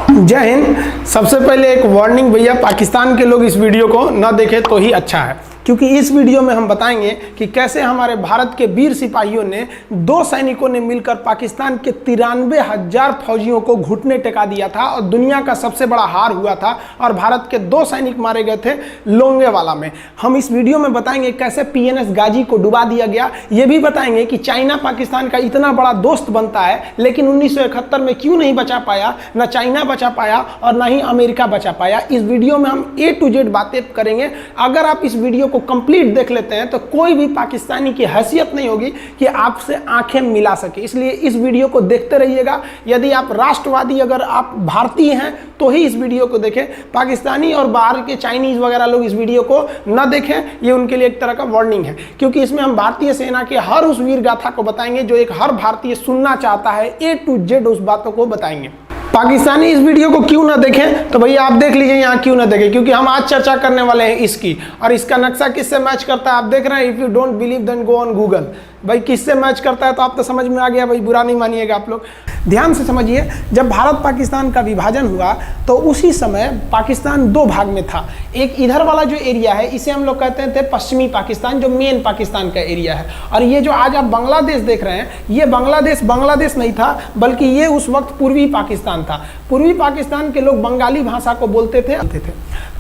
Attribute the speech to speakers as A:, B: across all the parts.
A: जय हिंद। सबसे पहले एक वार्निंग भैया, पाकिस्तान के लोग इस वीडियो को न देखें तो ही अच्छा है, क्योंकि इस वीडियो में हम बताएंगे कि कैसे हमारे भारत के वीर सिपाहियों ने 2 सैनिकों ने मिलकर पाकिस्तान के 93,000 फौजियों को घुटने टेका दिया था और दुनिया का सबसे बड़ा हार हुआ था और भारत के 2 सैनिक मारे गए थे लोंगेवाला में। हम इस वीडियो में बताएंगे कैसे PNS गाजी को डुबा दिया गया। ये भी बताएंगे कि चाइना पाकिस्तान का इतना बड़ा दोस्त बनता है, लेकिन 1971 में क्यों नहीं बचा पाया, ना चाइना बचा पाया और ना ही अमेरिका बचा पाया। इस वीडियो में हम A to Z बातें करेंगे। अगर आप इस वीडियो को कंप्लीट देख लेते हैं तो कोई भी पाकिस्तानी की हैसियत नहीं होगी कि आपसे आंखें मिला सके, इसलिए इस वीडियो को देखते रहिएगा। यदि आप राष्ट्रवादी, अगर आप भारतीय हैं तो ही इस वीडियो को देखें। पाकिस्तानी और बाहर के चाइनीज वगैरह लोग इस वीडियो को न देखें, ये उनके लिए एक तरह का वार्निंग है, क्योंकि इसमें हम भारतीय सेना के हर उस वीर गाथा को बताएंगे जो एक हर भारतीय सुनना चाहता है। A to Z उस बातों को बताएंगे। पाकिस्तानी इस वीडियो को क्यों ना देखें, तो भैया आप देख लीजिए यहाँ क्यों ना देखें, क्योंकि हम आज चर्चा करने वाले हैं इसकी, और इसका नक्शा किससे मैच करता है आप देख रहे हैं। If you don't believe then go on Google. भाई किससे मैच करता है तो आप तो समझ में आ गया, भाई बुरा नहीं मानिएगा आप लोग। ध्यान से समझिए, जब भारत पाकिस्तान का विभाजन हुआ तो उसी समय पाकिस्तान 2 भाग में था। एक इधर वाला जो एरिया है इसे हम लोग कहते थे पश्चिमी पाकिस्तान, जो मेन पाकिस्तान का एरिया है। और ये जो आज आप बांग्लादेश देख रहे हैं, ये बांग्लादेश नहीं था, बल्कि ये उस वक्त पूर्वी पाकिस्तान था। पूर्वी पाकिस्तान के लोग बंगाली भाषा को बोलते थे।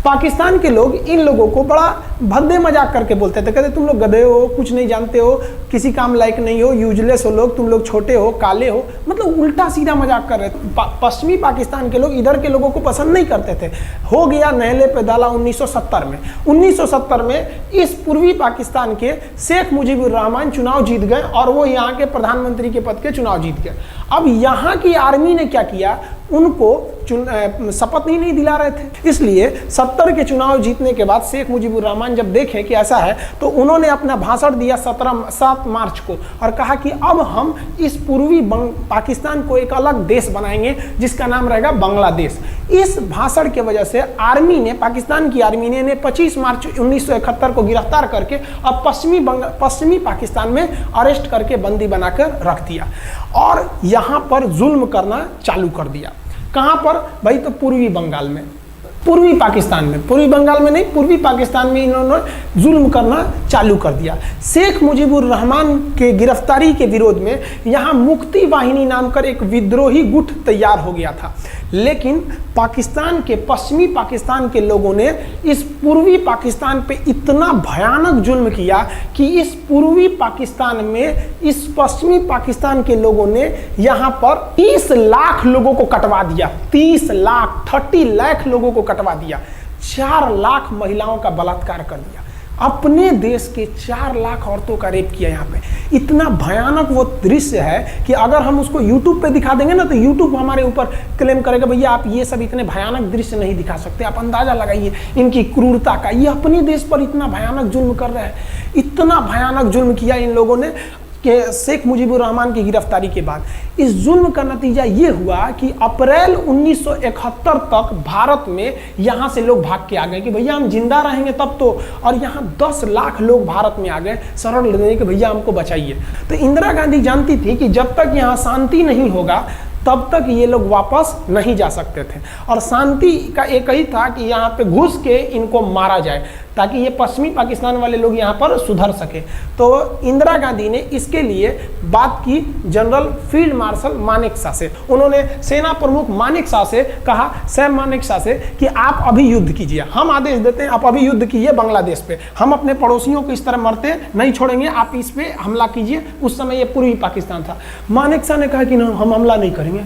A: पाकिस्तान के लोग इन लोगों को बड़ा भद्दे मजाक करके बोलते थे, कहते तुम लोग गधे हो, कुछ नहीं जानते हो, किसी काम लायक नहीं हो, यूजलेस हो लोग, तुम लोग छोटे हो, काले हो, मतलब उल्टा सीधा मजाक कर रहे थे। पश्चिमी पाकिस्तान के लोग इधर के लोगों को पसंद नहीं करते थे। हो गया नहले पे दाला 1970 में। 1970 में इस पूर्वी पाकिस्तान के शेख मुजीबुर रहमान चुनाव जीत गए और वो यहाँ के प्रधानमंत्री के पद के चुनाव जीत गए। अब यहाँ की आर्मी ने क्या किया, उनको शपथ ही नहीं दिला रहे थे। इसलिए 70 के चुनाव जीतने के बाद शेख मुजीबुर रहमान जब देखे कि ऐसा है, तो उन्होंने अपना भाषण दिया 7 मार्च को और कहा कि अब हम इस पूर्वी पाकिस्तान को एक अलग देश बनाएंगे जिसका नाम रहेगा बांग्लादेश। इस भाषण की वजह से आर्मी ने, पाकिस्तान की आर्मी ने 25 मार्च 1971 को गिरफ्तार करके अब पश्चिमी पाकिस्तान में अरेस्ट करके बंदी बनाकर रख दिया और यहाँ पर जुल्म करना चालू कर दिया। कहाँ पर भाई, तो पूर्वी बंगाल में, पूर्वी पाकिस्तान में, पूर्वी बंगाल में नहीं, पूर्वी पाकिस्तान में इन्होंने जुल्म करना चालू कर दिया। शेख मुजीबुर रहमान के गिरफ्तारी के विरोध में यहाँ मुक्ति वाहिनी नाम कर एक विद्रोही गुट तैयार हो गया था, लेकिन पाकिस्तान के, पश्चिमी पाकिस्तान के लोगों ने इस पूर्वी पाकिस्तान पे इतना भयानक जुल्म किया कि इस पूर्वी पाकिस्तान में, इस पश्चिमी पाकिस्तान के लोगों ने यहाँ पर 30 लाख लोगों को कटवा दिया। 30 लाख लोगों को कटवा दिया। 4 लाख महिलाओं का बलात्कार कर दिया। अपने देश के 4 लाख औरतों का रेप किया यहाँ पे। इतना भयानक वो दृश्य है कि अगर हम उसको YouTube पे दिखा देंगे ना, तो YouTube हमारे ऊपर क्लेम करेगा, भैया आप ये सब इतने भयानक दृश्य नहीं दिखा सकते। आप अंदाजा लगाइए इनकी क्रूरता का। ये अपने देश पर इतना भयानक जुल्म कर रहे हैं, इतना भयानक जुल्म किया इन लोगों ने कि शेख मुजीबुर रहमान की गिरफ्तारी के बाद इस जुल्म का नतीजा ये हुआ कि अप्रैल 1971 तक भारत में यहाँ से लोग भाग के आ गए कि भैया हम जिंदा रहेंगे तब तो, और यहाँ 10 लाख लोग भारत में आ गए शरण लेने कि भैया हमको बचाइए। तो इंदिरा गांधी जानती थी कि जब तक यहाँ शांति नहीं होगा तब तक ये लोग वापस नहीं जा सकते थे, और शांति का एक ही था कि यहाँ पे घुस के इनको मारा जाए ताकि ये पश्चिमी पाकिस्तान वाले लोग यहाँ पर सुधर सके। तो इंदिरा गांधी ने इसके लिए बात की जनरल फील्ड मार्शल मानेकशॉ से। उन्होंने सेना प्रमुख मानेकशॉ से कहा, सैम मानेकशॉ से, कि आप अभी युद्ध कीजिए, हम आदेश देते हैं, आप अभी युद्ध कीजिए बांग्लादेश पे, हम अपने पड़ोसियों को इस तरह मरते नहीं छोड़ेंगे, आप इस पे हमला कीजिए। उस समय ये पूर्वी पाकिस्तान था। मानेकशॉ ने कहा कि ना, हम हमला नहीं करेंगे।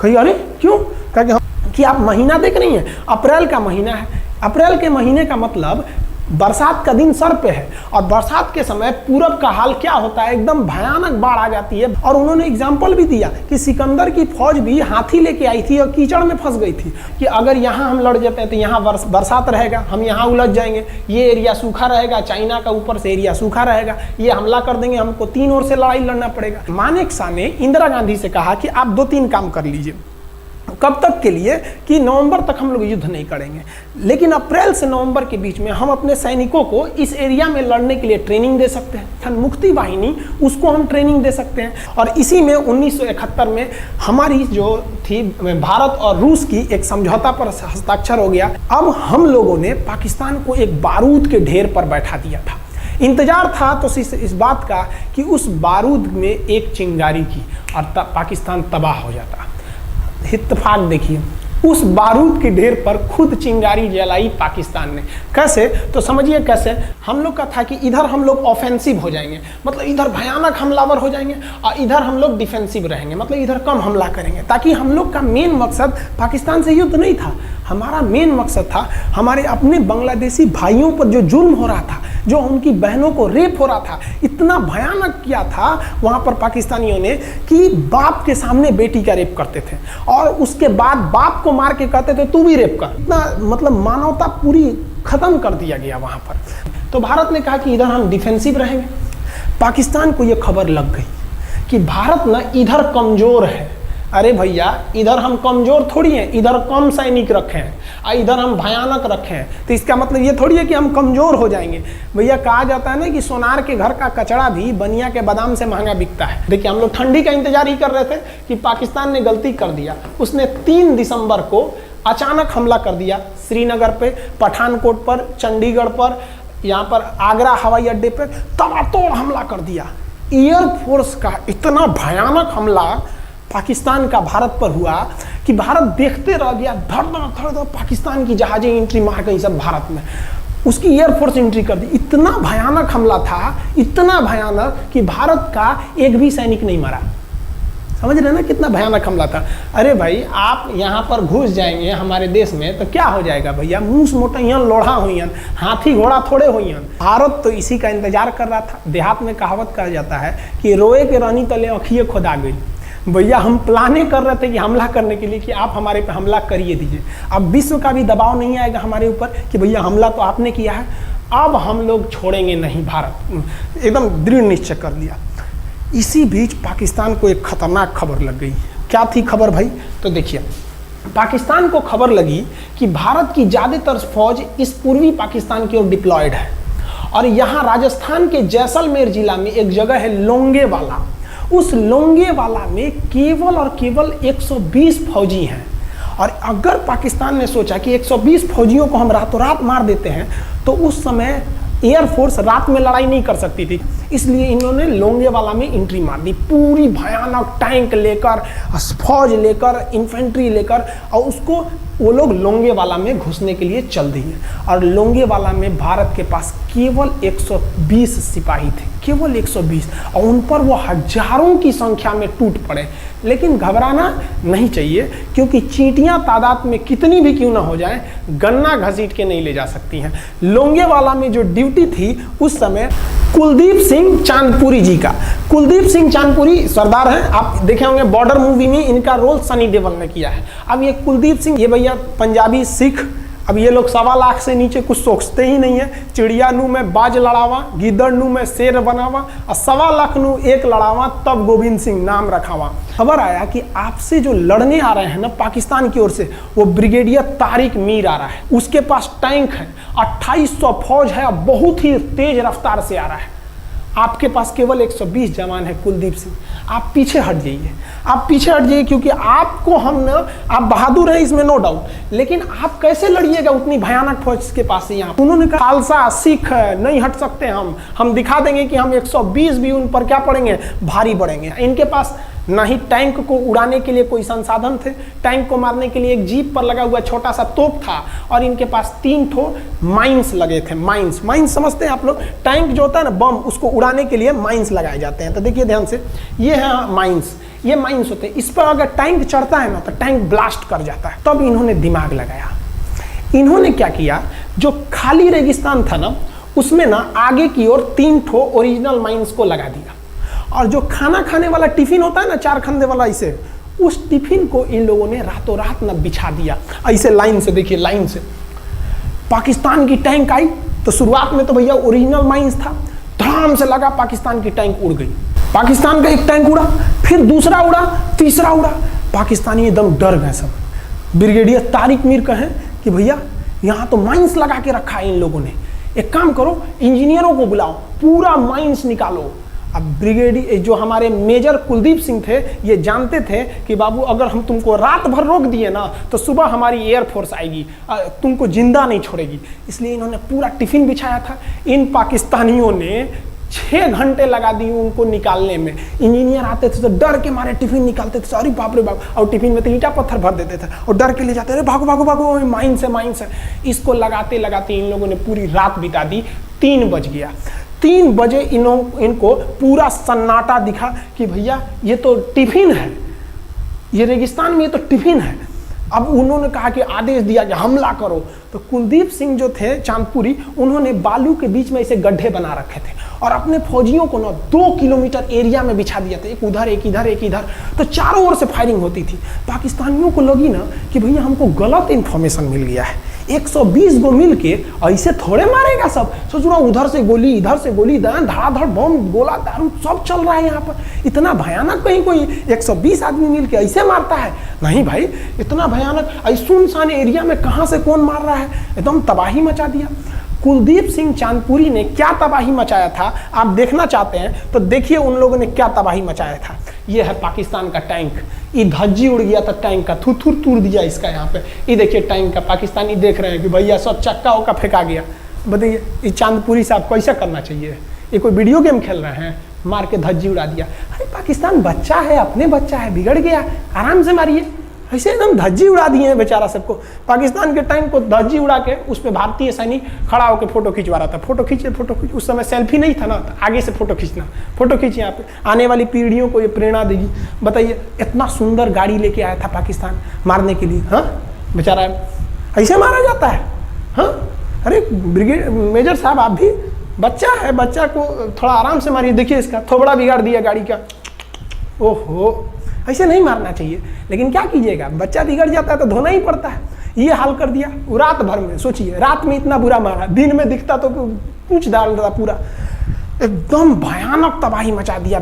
A: कही अरे क्यों? कहा कि आप महीना देख रही हैं, अप्रैल का महीना है। अप्रैल के महीने का मतलब बरसात का दिन सर पे है, और बरसात के समय पूरब का हाल क्या होता है, एकदम भयानक बाढ़ आ जाती है। और उन्होंने एग्जाम्पल भी दिया कि सिकंदर की फौज भी हाथी लेके आई थी और कीचड़ में फंस गई थी, कि अगर यहाँ हम लड़ जाते हैं तो यहाँ बरसात रहेगा, हम यहाँ उलझ जाएंगे, ये एरिया सूखा रहेगा, चाइना का ऊपर से एरिया सूखा रहेगा, ये हमला कर देंगे, हमको 3 ओर से लड़ाई लड़ना पड़ेगा। मानेकशॉ ने इंदिरा गांधी से कहा कि आप 2-3 काम कर लीजिए। कब तक के लिए कि नवंबर तक हम लोग युद्ध नहीं करेंगे, लेकिन अप्रैल से नवंबर के बीच में हम अपने सैनिकों को इस एरिया में लड़ने के लिए ट्रेनिंग दे सकते हैं। मुक्ति वाहिनी उसको हम ट्रेनिंग दे सकते हैं। और इसी में 1971 में हमारी जो थी भारत और रूस की एक समझौता पर हस्ताक्षर हो गया। अब हम लोगों ने पाकिस्तान को एक बारूद के ढेर पर बैठा दिया था। इंतजार था तो इस बात का कि उस बारूद में एक चिंगारी की और पाकिस्तान तबाह हो जाता। इत्तेफाक देखिए, उस बारूद के ढेर पर खुद चिंगारी जलाई पाकिस्तान ने। कैसे? तो समझिए कैसे। हम लोग का था कि इधर हम लोग ऑफेंसिव हो जाएंगे, मतलब इधर भयानक हमलावर हो जाएंगे, और इधर हम लोग डिफेंसिव रहेंगे, मतलब इधर कम हमला करेंगे, ताकि हम लोग का मेन मकसद पाकिस्तान से युद्ध नहीं था। हमारा मेन मकसद था हमारे अपने बांग्लादेशी भाइयों पर जो जुल्म हो रहा था, जो उनकी बहनों को रेप हो रहा था, इतना भयानक किया था वहाँ पर पाकिस्तानियों ने कि बाप के सामने बेटी का रेप करते थे और उसके बाद बाप को मार के कहते थे तू भी रेप कर। इतना मतलब मानवता पूरी खत्म कर दिया गया वहाँ पर। तो भारत ने कहा कि इधर हम डिफेंसिव रहेंगे। पाकिस्तान को ये खबर लग गई कि भारत ना इधर कमज़ोर है। अरे भैया, इधर हम कमज़ोर थोड़ी हैं, इधर कम सैनिक रखे हैं और इधर हम भयानक रखे हैं, तो इसका मतलब ये थोड़ी है कि हम कमज़ोर हो जाएंगे। भैया कहा जाता है ना कि सोनार के घर का कचड़ा भी बनिया के बादाम से महंगा बिकता है। देखिए, हम लोग ठंडी का इंतजार ही कर रहे थे कि पाकिस्तान ने गलती कर दिया। उसने 3 दिसंबर को अचानक हमला कर दिया श्रीनगर पे, पठानकोट पर, चंडीगढ़ पर, यहाँ पर आगरा हवाई अड्डे पर तबातोड़ हमला कर दिया। एयरफोर्स का इतना भयानक हमला पाकिस्तान का भारत पर हुआ कि भारत देखते रह गया। धड़ धड़ पाकिस्तान की जहाजें एंट्री मार गई सब भारत में, उसकी एयरफोर्स एंट्री कर दी। इतना भयानक हमला था, इतना भयानक कि भारत का एक भी सैनिक नहीं मरा। समझ रहे ना कितना भयानक हमला था। अरे भाई, आप यहाँ पर घुस जाएंगे हमारे देश में तो क्या हो जाएगा भैया? मूस मोटैयन लोढ़ा हुईन, हाथी घोड़ा थोड़े हुईन। भारत तो इसी का इंतजार कर रहा था। देहात में कहावत कहा जाता है कि रोए के रानी तले आँखिए खुदा गई। भैया हम प्लाने कर रहे थे कि हमला करने के लिए कि आप हमारे पे हमला करिए दीजिए। अब विश्व का भी दबाव नहीं आएगा हमारे ऊपर कि भैया हमला तो आपने किया है, अब हम लोग छोड़ेंगे नहीं। भारत एकदम दृढ़ निश्चय कर लिया। इसी बीच पाकिस्तान को एक खतरनाक खबर लग गई। क्या थी खबर भाई? तो देखिए, पाकिस्तान को खबर लगी कि भारत की ज़्यादातर फौज इस पूर्वी पाकिस्तान की ओर डिप्लॉयड है और यहाँ राजस्थान के जैसलमेर जिला में एक जगह है लोंगेवाला। उस लोंगेवाला में केवल और केवल 120 फौजी हैं। और अगर पाकिस्तान ने सोचा कि 120 फौजियों को हम रातों रात मार देते हैं तो उस समय एयरफोर्स रात में लड़ाई नहीं कर सकती थी, इसलिए इन्होंने लोंगेवाला में एंट्री मार दी। पूरी भयानक टैंक लेकर, फौज लेकर, इन्फेंट्री लेकर, और उसको वो लोग लोंगेवाला में घुसने के लिए चल दिए। और लोंगेवाला में भारत के पास केवल 120 सिपाही थे, केवल 120, और उन पर वो हजारों की संख्या में टूट पड़े। लेकिन घबराना नहीं चाहिए, क्योंकि चींटियां तादाद में कितनी भी क्यों ना हो जाए, गन्ना घसीट के नहीं ले जा सकती हैं। लोंगेवाला में जो ड्यूटी थी उस समय कुलदीप सिंह चांदपुरी जी का। कुलदीप सिंह चांदपुरी सरदार हैं, आप देखे होंगे बॉर्डर मूवी में इनका रोल सनी देओल ने किया है। अब ये कुलदीप सिंह, ये भैया पंजाबी सिख, अब ये लोग 1.25 लाख से नीचे कुछ सोचते ही नहीं है। चिड़िया नू में बाज लड़ावा, गिद्दड़ नू में शेर बनावा, और 1.25 लाख नू एक लड़ावा, तब गोविंद सिंह नाम रखावा। खबर आया कि आपसे जो लड़ने आ रहे हैं ना पाकिस्तान की ओर से, वो ब्रिगेडियर तारिक मीर आ रहा है। उसके पास टैंक है, 2800 फौज है, बहुत ही तेज रफ्तार से आ रहा है। आपके पास केवल 120 जवान है कुलदीप सिंह, आप पीछे हट जाइए, आप पीछे हट जाइए, क्योंकि आपको हम ना, आप बहादुर हैं इसमें नो डाउट, लेकिन आप कैसे लड़िएगा उतनी भयानक फौज के पास से? यहाँ उन्होंने कहा खालसा सिख नहीं हट सकते, हम दिखा देंगे कि हम 120 भी उन पर क्या पड़ेंगे, भारी पड़ेंगे। इनके पास ना ही टैंक को उड़ाने के लिए कोई संसाधन थे, टैंक को मारने के लिए एक जीप पर लगा हुआ छोटा सा तोप था, और इनके पास 3 ठो माइंस लगे थे। माइंस समझते हैं आप लोग? टैंक जो होता है ना बम, उसको उड़ाने के लिए माइंस लगाए जाते हैं। तो देखिए ध्यान से, ये है माइंस, ये माइंस होते हैं। इस पर अगर टैंक चढ़ता है ना तो टैंक ब्लास्ट कर जाता है। तब इन्होंने दिमाग लगाया। इन्होंने क्या किया, जो खाली रेगिस्तान था ना उसमें ना आगे की ओर 3 ठो ओरिजिनल माइंस को लगा दिया, और जो खाना खाने वाला टिफिन होता है ना 4 खंदे वाला, इसे, उस टिफिन को इन लोगों ने रातों रात ना बिछा दिया ऐसे लाइन से। देखिए लाइन से पाकिस्तान की टैंक आई तो शुरुआत में तो भैया ओरिजिनल माइंस था, धड़ाम से लगा, पाकिस्तान की टैंक उड़ गई। पाकिस्तान का एक टैंक उड़ा, फिर दूसरा उड़ा, तीसरा उड़ा, पाकिस्तानी एकदम डर गए सब। ब्रिगेडियर तारिक मीर कहें कि भैया यहाँ तो माइंस लगा के रखा है इन लोगों ने, एक काम करो इंजीनियरों को बुलाओ, पूरा माइंस निकालो। अब ब्रिगेडियर जो हमारे मेजर कुलदीप सिंह थे ये जानते थे कि बाबू अगर हम तुमको रात भर रोक दिए ना तो सुबह हमारी एयरफोर्स आएगी, तुमको जिंदा नहीं छोड़ेगी। इसलिए इन्होंने पूरा टिफिन बिछाया था। इन पाकिस्तानियों ने 6 घंटे लगा दिए उनको निकालने में। इंजीनियर आते थे तो डर के मारे टिफिन निकालते थे, अरे बाप रे बाप, और टिफिन में तो ईंटा पत्थर भर देते थे और डर के ले जाते, अरे भागो भागो भागो माइंस है माइंस है। इसको लगाते लगाते इन लोगों ने पूरी रात बिता दी। 3 बज गया। 3 बजे इनको पूरा सन्नाटा दिखा कि भैया ये तो टिफिन है, ये रेगिस्तान में ये तो टिफिन है। अब उन्होंने कहा कि आदेश दिया कि हमला करो। तो कुलदीप सिंह जो थे चांदपुरी, उन्होंने बालू के बीच में ऐसे गड्ढे बना रखे थे और अपने फौजियों को ना 2 किलोमीटर एरिया में बिछा दिया था, एक उधर एक इधर एक इधर। तो चारों ओर से फायरिंग होती थी। पाकिस्तानियों को लगी ना कि भैया हमको गलत इंफॉर्मेशन मिल गया है, 120 गो मिल के ऐसे थोड़े मारेगा सब। सोच रहा उधर से गोली इधर से गोली, धड़ाधड़ बम गोला दारू सब चल रहा है यहाँ पर। इतना भयानक कहीं कोई 120 आदमी मिल के ऐसे मारता है? नहीं भाई, इतना भयानक सुनसान एरिया में कहाँ से कौन मार रहा है? एकदम तबाही मचा दिया। कुलदीप सिंह चांदपुरी ने क्या तबाही मचाया था आप देखना चाहते हैं तो देखिए उन लोगों ने क्या तबाही मचाया था। ये है पाकिस्तान का टैंक, ये धज्जी उड़ गया था टैंक का, थुथुर तूर दिया इसका यहाँ पे। ये देखिए टैंक का, पाकिस्तानी देख रहे हैं कि भैया सब चक्का उक्का फेंका गया। बताइए ये चांदपुरी साहब को ऐसा करना चाहिए? ये कोई वीडियो गेम खेल रहे हैं? मार के धज्जी उड़ा दिया। अरे पाकिस्तान बच्चा है, अपने बच्चा है, बिगड़ गया, आराम से मारिए। ऐसे एकदम धज्जी उड़ा दिए हैं बेचारा सबको। पाकिस्तान के टैंक को धज्जी उड़ा के उस पर भारतीय सैनिक खड़ा होकर फोटो खिंचवा रहा था। फोटो खींचे फोटो खींच, उस समय सेल्फी नहीं था ना, आगे से फोटो खींचना। फोटो खींच, यहाँ पे आने वाली पीढ़ियों को ये प्रेरणा देगी। बताइए इतना सुंदर गाड़ी लेके आया था पाकिस्तान मारने के लिए। हाँ बेचारा ऐसे मारा जाता है? हाँ अरे ब्रिगेड मेजर साहब आप भी बच्चा है, बच्चा को थोड़ा आराम से मारिए। देखिए इसका थोबड़ा बिगाड़ दिया गाड़ी का। ओहो, ऐसे नहीं मारना चाहिए, लेकिन क्या कीजिएगा, बच्चा बिगड़ जाता है तो धोना ही पड़ता है। ये हाल कर दिया रात भर में। सोचिए रात में इतना बुरा मारा, दिन में दिखता तो पूछ डाल रहा पूरा। एकदम भयानक तबाही मचा दिया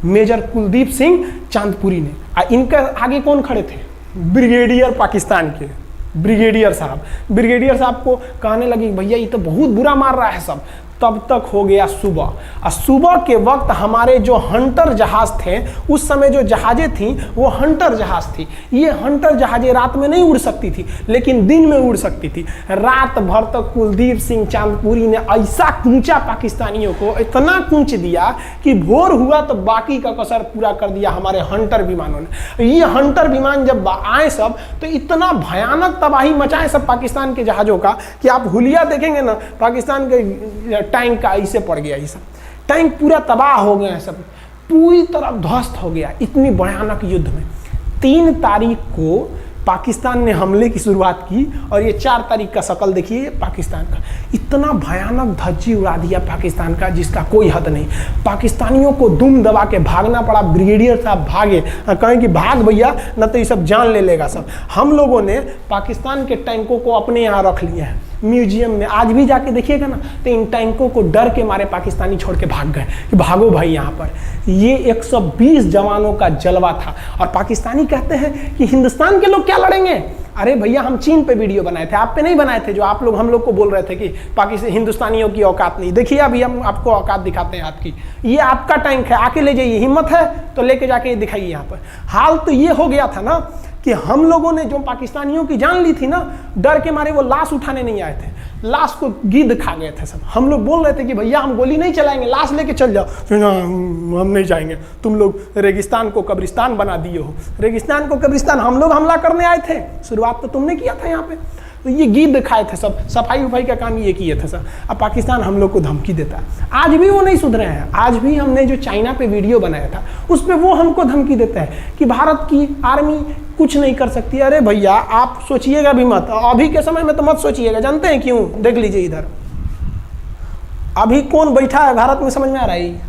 A: मेजर कुलदीप सिंह चांदपुरी ने। इनके आगे कौन खड़े थे? ब्रिगेडियर पाकिस्तान के ब्रिगेडियर साहब। ब्रिगेडियर साहब को कहने लगी भैया ये तो बहुत बुरा मार रहा है सब। तब तक हो गया सुबह, और सुबह के वक्त हमारे जो हंटर जहाज थे, उस समय जो जहाजें थी वो हंटर जहाज थी। ये हंटर जहाजें रात में नहीं उड़ सकती थी लेकिन दिन में उड़ सकती थी। रात भर तक कुलदीप सिंह चांदपुरी ने ऐसा कूचा पाकिस्तानियों को, इतना कूच दिया कि भोर हुआ तो बाकी का कसर पूरा कर दिया हमारे हंटर विमानों ने। ये हंटर विमान जब आए सब तो इतना भयानक तबाही मचाए सब पाकिस्तान के जहाजों का कि आप हुलिया देखेंगे ना, पाकिस्तान के टैंक का ऐसे पड़ गया। ये सब टैंक पूरा तबाह हो गया है, सब पूरी तरह ध्वस्त हो गया इतनी भयानक युद्ध में। 3 तारीख को पाकिस्तान ने हमले की शुरुआत की और ये 4 तारीख का शकल देखिए पाकिस्तान का। इतना भयानक धज्जी उड़ा दिया पाकिस्तान का जिसका कोई हद नहीं। पाकिस्तानियों को दुम दबा के भागना पड़ा। ब्रिगेडियर साहब भागे, कहें कि भाग भैया न तो ये सब जान ले लेगा सब। हम लोगों ने पाकिस्तान के टैंकों को अपने यहाँ रख लिए हैं म्यूजियम में। आज भी जाके देखिएगा ना तो इन टैंकों को डर के मारे पाकिस्तानी छोड़ के भाग गए कि भागो भाई यहाँ पर। ये 120 जवानों का जलवा था। और पाकिस्तानी कहते हैं कि हिंदुस्तान के लोग क्या लड़ेंगे? अरे भैया हम चीन पे वीडियो बनाए थे, आप पे नहीं बनाए थे, जो आप लोग हम लोग को बोल रहे थे कि पाकिस्तान हिंदुस्तानियों की औकात नहीं। देखिए अभी हम आपको औकात दिखाते हैं आपकी। ये आपका टैंक है, आके ले जाइए, हिम्मत है तो लेके जाके दिखाइए यहाँ पर। हाल तो ये हो गया था ना कि हम लोगों ने जो पाकिस्तानियों की जान ली थी ना, डर के मारे वो लाश उठाने नहीं आए थे, लाश को गिद्ध खा गए थे सब। हम लोग बोल रहे थे कि भैया हम गोली नहीं चलाएंगे, लाश लेके चल जाओ। हम नहीं जाएंगे, तुम लोग रेगिस्तान को कब्रिस्तान बना दिए हो। रेगिस्तान को कब्रिस्तान हम लोग हमला करने आए थे, शुरुआत तो तुमने किया था यहाँ पे। तो ये गिद्ध खाए थे सब, सफाई उफाई का काम ये किए थे सब। अब पाकिस्तान हम लोग को धमकी देता है। आज भी वो नहीं सुधरे हैं। आज भी हमने जो चाइना पे वीडियो बनाया था उस पर वो हमको धमकी देता है कि भारत की आर्मी कुछ नहीं कर सकती। अरे भैया आप सोचिएगा भी मत, अभी के समय में तो मत सोचिएगा। जानते हैं क्यों? देख लीजिए इधर अभी कौन बैठा है भारत में, समझ में आ रहा है?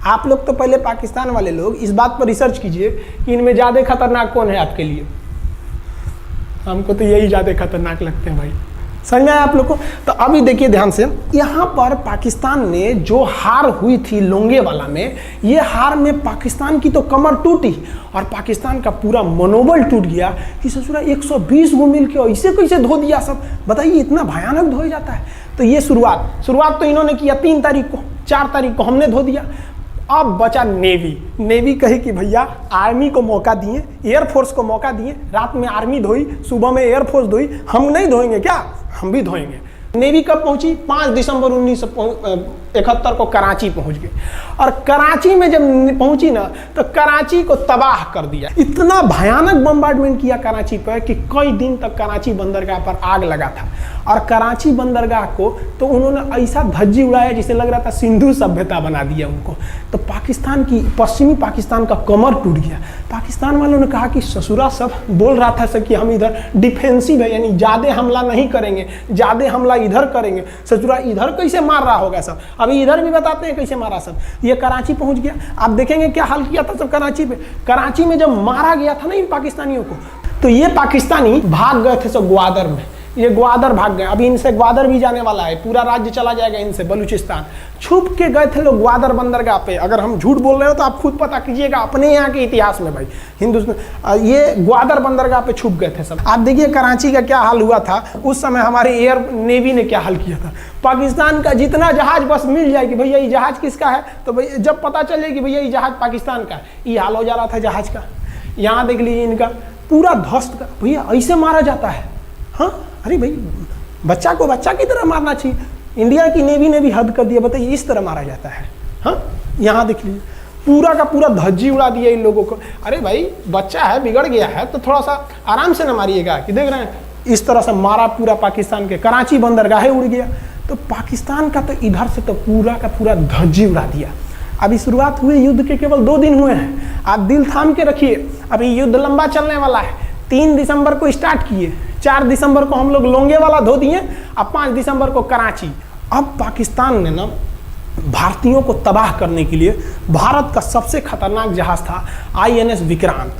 A: आप लोग तो पहले पाकिस्तान वाले लोग इस बात पर रिसर्च कीजिए कि इनमें ज़्यादा खतरनाक कौन है आपके लिए। हमको तो यही ज़्यादा खतरनाक लगते हैं भाई। समझ में आया आप लोग को? तो अभी देखिए ध्यान से, यहाँ पर पाकिस्तान ने जो हार हुई थी लोंगेवाला में, ये हार में पाकिस्तान की तो कमर टूटी और पाकिस्तान का पूरा मनोबल टूट गया कि ससुरा 120 गो मिल के ऐसे कैसे धो दिया सब। बताइए इतना भयानक धोया जाता है। तो ये शुरुआत तो इन्होंने किया 3 तारीख को, 4 तारीख को हमने धो दिया। अब बचा नेवी कही कि भैया आर्मी को मौका दिए, एयरफोर्स को मौका दिए, रात में आर्मी धोई, सुबह में एयरफोर्स धोई, हम नहीं धोएंगे क्या? हम भी धोएंगे। नेवी कब पहुंची? 5 दिसंबर 1971 को कराची पहुंच गई और कराची में जब पहुंची ना तो कराची को तबाह कर दिया। इतना भयानक बम्बार्डमेंट किया कराची पर कि कई दिन तक कराची बंदरगाह पर आग लगा था और कराची बंदरगाह को तो उन्होंने ऐसा धज्जी उड़ाया जिसे लग रहा था सिंधु सभ्यता बना दिया उनको। तो पाकिस्तान की, पश्चिमी पाकिस्तान का कमर टूट गया। पाकिस्तान वालों ने कहा कि ससुरा सब बोल रहा था सब कि हम इधर डिफेंसिव है, यानी ज़्यादा हमला नहीं करेंगे, ज़्यादा हमला इधर करेंगे। ससुरा इधर कैसे मार रहा होगा सब, अभी इधर भी बताते हैं कैसे मारा सब। ये कराची पहुंच गया। आप देखेंगे क्या हाल किया था सब कराची पे। कराची में जब मारा गया था ना इन पाकिस्तानियों को, तो ये पाकिस्तानी भाग गए थे सब ग्वादर में। ये ग्वादर भाग गए। अभी इनसे ग्वादर भी जाने वाला है, पूरा राज्य चला जाएगा इनसे, बलूचिस्तान। छुप के गए थे लोग ग्वादर बंदरगाह पे। अगर हम झूठ बोल रहे हो तो आप खुद पता कीजिएगा अपने यहाँ के इतिहास में भाई, हिंदुस्तान ये ग्वादर बंदरगाह पे छुप गए थे सब। आप देखिए कराची का क्या हाल हुआ था उस समय, हमारे एयर नेवी ने क्या हाल किया था। पाकिस्तान का जितना जहाज बस मिल जाए कि भैया ये जहाज किसका है, तो भैया जब पता चले कि भैया ये जहाज पाकिस्तान का है, ये हाल हो जा रहा था जहाज का। यहाँ देख लीजिए इनका पूरा ध्वस्त का। भैया ऐसे मारा जाता है? हाँ, अरे भाई बच्चा को बच्चा की तरह मारना चाहिए। इंडिया की नेवी ने भी हद कर दिया। बताइए इस तरह मारा जाता है? हाँ, यहाँ देख लीजिए पूरा का पूरा धज्जी उड़ा दिया इन लोगों को। अरे भाई बच्चा है, बिगड़ गया है तो थोड़ा सा आराम से ना मारिएगा कि देख रहे हैं इस तरह से मारा पूरा पाकिस्तान के। कराची बंदरगाह उड़ गया। तो पाकिस्तान का तो इधर से तो पूरा का पूरा धज्जी उड़ा दिया। अभी शुरुआत हुई युद्ध के केवल 2 दिन हुए हैं। आप दिल थाम के रखिए, अभी युद्ध लंबा चलने वाला है। 3 दिसंबर को स्टार्ट किए, 4 दिसंबर को हम लोग लोंगेवाला धो दिए, अब 5 दिसंबर को कराची। अब पाकिस्तान ने ना भारतीयों को तबाह करने के लिए, भारत का सबसे खतरनाक जहाज था INS विक्रांत।